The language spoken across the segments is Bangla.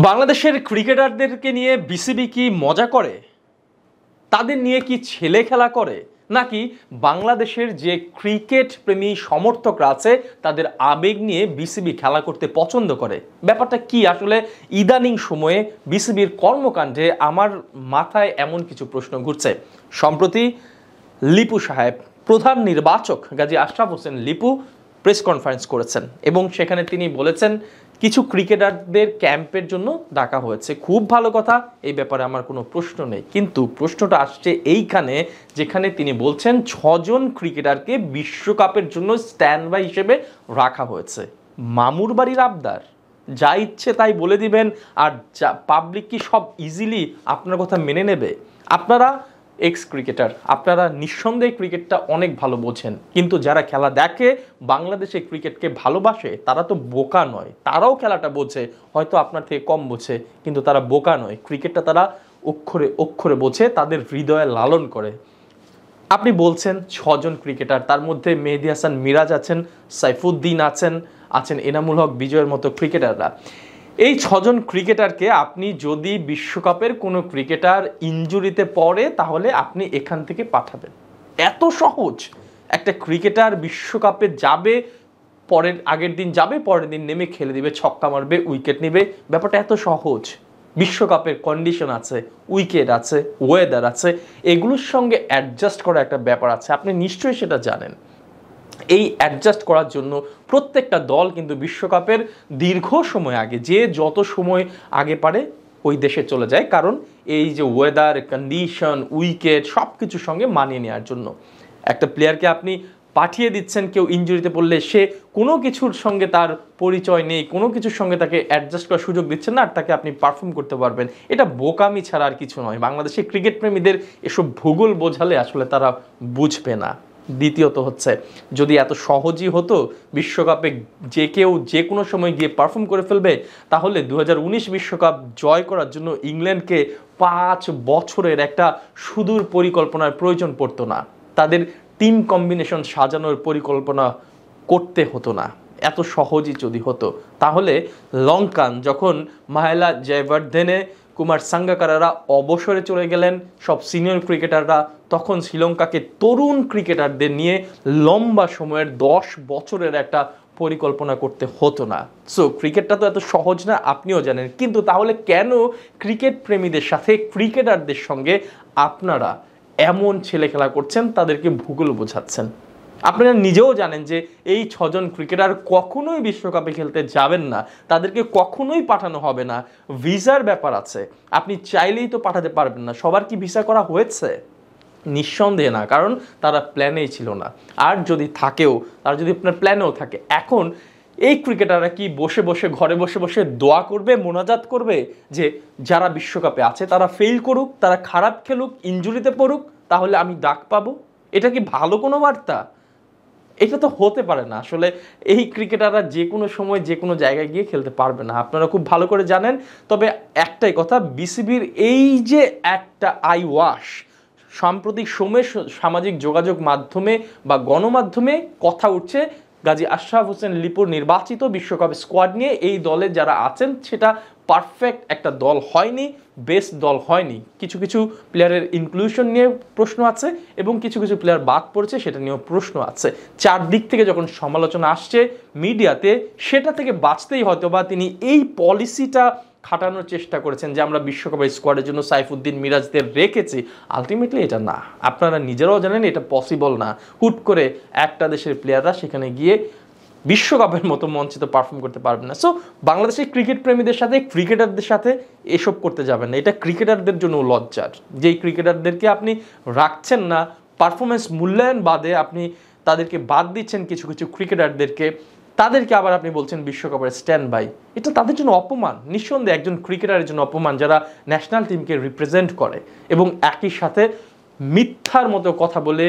বাংলাদেশের ক্রিকেটারদেরকে নিয়ে বিসিবি কি মজা করে? তাদের নিয়ে কি ছেলে খেলা করে? নাকি বাংলাদেশের যে ক্রিকেট প্রেমী সমর্থকরা আছে তাদের আবেগ নিয়ে বিসিবি খেলা করতে পছন্দ করে? ব্যাপারটা কি আসলে? ইদানিং সময়ে বিসিবির কর্মকাণ্ডে আমার মাথায় এমন কিছু প্রশ্ন ঘুরছে। সম্প্রতি লিপু সাহেব, প্রধান নির্বাচক গাজী আশরাফ হোসেন লিপু প্রেস কনফারেন্স করেছেন এবং সেখানে তিনি বলেছেন কিছু ক্রিকেটারদের ক্যাম্পের জন্য ডাকা হয়েছে। খুব ভালো কথা, এই ব্যাপারে আমার কোনো প্রশ্ন নেই, কিন্তু প্রশ্নটা আসছে এইখানে যেখানে তিনি বলছেন 6 জন ক্রিকেটারকে বিশ্বকাপের জন্য স্ট্যান্ড বাই হিসেবে রাখা হয়েছে। মামুর বাড়ির আবদার, যা ইচ্ছে তাই বলে দিবেন আর পাবলিক কি সব ইজিলি আপনার কথা মেনে নেবে? আপনারা এক্স ক্রিকেটার, আপনারা নিঃসন্দেহে ক্রিকেটটা অনেক ভালো বোঝেন, কিন্তু যারা খেলা দেখে, বাংলাদেশে ক্রিকেটকে ভালোবাসে, তারা তো বোকা নয়। তারাও খেলাটা বোঝে, হয়তো আপনার থেকে কম বোঝে, কিন্তু তারা বোকা নয়। ক্রিকেটটা তারা অক্ষরে অক্ষরে বোঝে, তাদের হৃদয়ে লালন করে। আপনি বলছেন 6 জন ক্রিকেটার, তার মধ্যে মেহেদী হাসান মিরাজ আছেন, সাইফুদ্দিন আছেন এনামুল হক বিজয়ের মতো ক্রিকেটাররা। এই 6 জন ক্রিকেটারকে আপনি যদি বিশ্বকাপের কোনো ক্রিকেটার ইনজুরিতে পড়ে তাহলে আপনি এখান থেকে পাঠাবেন। এত সহজ? একটা ক্রিকেটার বিশ্বকাপে যাবে, আগের দিন যাবে, পরের দিন নেমে খেলে দিবে, ছক্কা মারবে, উইকেট নেবে। ব্যাপারটা এত সহজ? বিশ্বকাপের কন্ডিশন আছে, উইকেট আছে, ওয়েদার আছে, এগুলোর সঙ্গে অ্যাডজাস্ট করা একটা ব্যাপার আছে, আপনি নিশ্চয়ই সেটা জানেন। এই অ্যাডজাস্ট করার জন্য প্রত্যেকটা দল কিন্তু বিশ্বকাপের দীর্ঘ সময় আগে, যে যত সময় আগে পারে ওই দেশে চলে যায়, কারণ এই যে ওয়েদার কন্ডিশন, উইকেট সব কিছুর সঙ্গে মানিয়ে নেওয়ার জন্য। একটা প্লেয়ারকে আপনি পাঠিয়ে দিচ্ছেন, কেউ ইনজুরিতে পড়লে সে কোনো কিছুর সঙ্গে তার পরিচয় নেই, কোনো কিছুর সঙ্গে তাকে অ্যাডজাস্ট করার সুযোগ দিচ্ছেন না, আর তাকে আপনি পারফর্ম করতে পারবেন। এটা বোকামি ছাড়া আর কিছু নয়। বাংলাদেশের ক্রিকেট প্রেমীদের এসব ভূগোল বোঝালে আসলে তারা বুঝবে না। দ্বিতীয়ত হচ্ছে, যদি এত সহজই হতো বিশ্বকাপে যে কেউ যে কোনো সময় গিয়ে পারফর্ম করে ফেলবে, তাহলে 2019 বিশ্বকাপ জয় করার জন্য ইংল্যান্ডকে 5 বছরের একটা সুদূর পরিকল্পনার প্রয়োজন পড়তো না, তাদের টিম কম্বিনেশন সাজানোর পরিকল্পনা করতে হতো না। এত সহজই যদি হতো, তাহলে লঙ্কান যখন মাহেলা জয়বর্ধনে, কুমার সাঙ্গাকারারা অবসরে চলে গেলেন, সব সিনিয়র ক্রিকেটাররা, তখন শ্রীলঙ্কাকে তরুণ ক্রিকেটারদের নিয়ে লম্বা সময়ের 10 বছরের একটা পরিকল্পনা করতে হতো না। সো ক্রিকেটটা তো এত সহজ না, আপনিও জানেন। কিন্তু তাহলে কেন ক্রিকেট প্রেমীদের সাথে, ক্রিকেটারদের সঙ্গে আপনারা এমন ছেলে খেলা করছেন, তাদেরকে ভূগোল বোঝাচ্ছেন? আপনারা নিজেও জানেন যে এই 6 জন ক্রিকেটার কখনোই বিশ্বকাপে খেলতে যাবেন না, তাদেরকে কখনোই পাঠানো হবে না। ভিসার ব্যাপার আছে, আপনি চাইলেই তো পাঠাতে পারবেন না। সবার কি ভিসা করা হয়েছে? নিঃসন্দেহে না, কারণ তারা প্ল্যানেই ছিল না। আর যদি থাকেও, তারা যদি আপনার প্ল্যানেও থাকে, এখন এই ক্রিকেটাররা কি বসে বসে, ঘরে বসে বসে দোয়া করবে, মোনাজাত করবে যে যারা বিশ্বকাপে আছে তারা ফেল করুক, তারা খারাপ খেলুক, ইনজুরিতে পড়ুক, তাহলে আমি ডাক পাবো? এটা কি ভালো কোনো বার্তা? এটা তো হতে পারে না। আসলে এই ক্রিকেটাররা যে কোনো সময় যে কোনো জায়গায় গিয়ে খেলতে পারবে না, আপনারা খুব ভালো করে জানেন। তবে একটাই কথা, বিসিবির এই যে একটা আই ওয়াশ, সাম্প্রতিক সময়ে সামাজিক যোগাযোগ মাধ্যমে বা গণমাধ্যমে কথা উঠছে গাজী আশরাফ হোসেন লিপুর নির্বাচিত বিশ্বকাপ স্কোয়াড নিয়ে। এই দলে যারা আছেন সেটা পারফেক্ট একটা দল হয়নি, বেস্ট দল হয়নি। কিছু কিছু প্লেয়ারের ইনক্লুশন নিয়ে প্রশ্ন আছে এবং কিছু কিছু প্লেয়ার বাদ পড়েছে, সেটা নিয়েও প্রশ্ন আছে। চারদিক থেকে যখন সমালোচনা আসছে মিডিয়াতে, সেটা থেকে বাঁচতেই হয়তো বা তিনি এই পলিসিটা খাটানোর চেষ্টা করেছেন যে আমরা বিশ্বকাপের স্কোয়াডের জন্য সাইফুদ্দিন, মিরাজদের রেখেছি। আলটিমেটলি এটা না, আপনারা নিজেরাও জানেন এটা পসিবল না। হুট করে একটা দেশের প্লেয়াররা সেখানে গিয়ে বিশ্বকাপের মতো মঞ্চিত পারফর্ম করতে পারবে না। সো বাংলাদেশের ক্রিকেট প্রেমীদের সাথে, ক্রিকেটারদের সাথে এসব করতে যাবেন না। এটা ক্রিকেটারদের জন্য লজ্জার। যেই ক্রিকেটারদেরকে আপনি রাখছেন না, পারফরমেন্স মূল্যায়ন বাদে আপনি তাদেরকে বাদ দিচ্ছেন, কিছু কিছু ক্রিকেটারদেরকে, তাদেরকে আবার আপনি বলছেন বিশ্বকাপের স্ট্যান্ড বাই। এটা তাদের জন্য অপমান, নিঃসন্দেহে একজন ক্রিকেটারের জন্য অপমান যারা ন্যাশনাল টিমকে রিপ্রেজেন্ট করে এবং একই সাথে মিথ্যার মতো কথা বলে,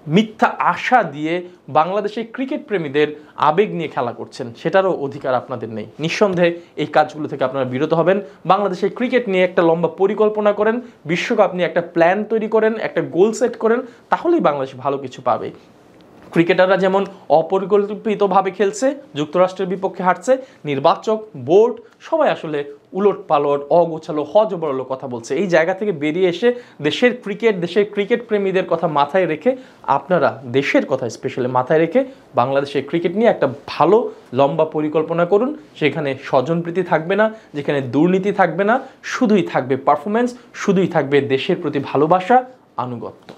মিথ্যা আশা দিয়ে বাংলাদেশের ক্রিকেট প্রেমীদের আবেগ নিয়ে খেলা করছেন, সেটারও অধিকার আপনাদের নেই। নিঃসন্দেহে এই কাজগুলো থেকে আপনারা বিরত হবেন। বাংলাদেশের ক্রিকেট নিয়ে একটা লম্বা পরিকল্পনা করেন, বিশ্বকাপ নিয়ে একটা প্ল্যান তৈরি করেন, একটা গোল সেট করেন, তাহলেই বাংলাদেশ ভালো কিছু পাবে। ক্রিকেটাররা যেমন অপরিকল্পিতভাবে খেলছে, যুক্তরাষ্ট্রের বিপক্ষে হারছে, নির্বাচক, বোর্ড সবাই আসলে উলট পালট, অগোছালো, হজবরল কথা বলছে। এই জায়গা থেকে বেরিয়ে এসে দেশের ক্রিকেট প্রেমীদের কথা মাথায় রেখে আপনারা দেশের কথা স্পেশালি মাথায় রেখে বাংলাদেশের ক্রিকেট নিয়ে একটা ভালো লম্বা পরিকল্পনা করুন। সেখানে স্বজনপ্রীতি থাকবে না, যেখানে দুর্নীতি থাকবে না, শুধুই থাকবে পারফরমেন্স, শুধুই থাকবে দেশের প্রতি ভালোবাসা, আনুগত্য।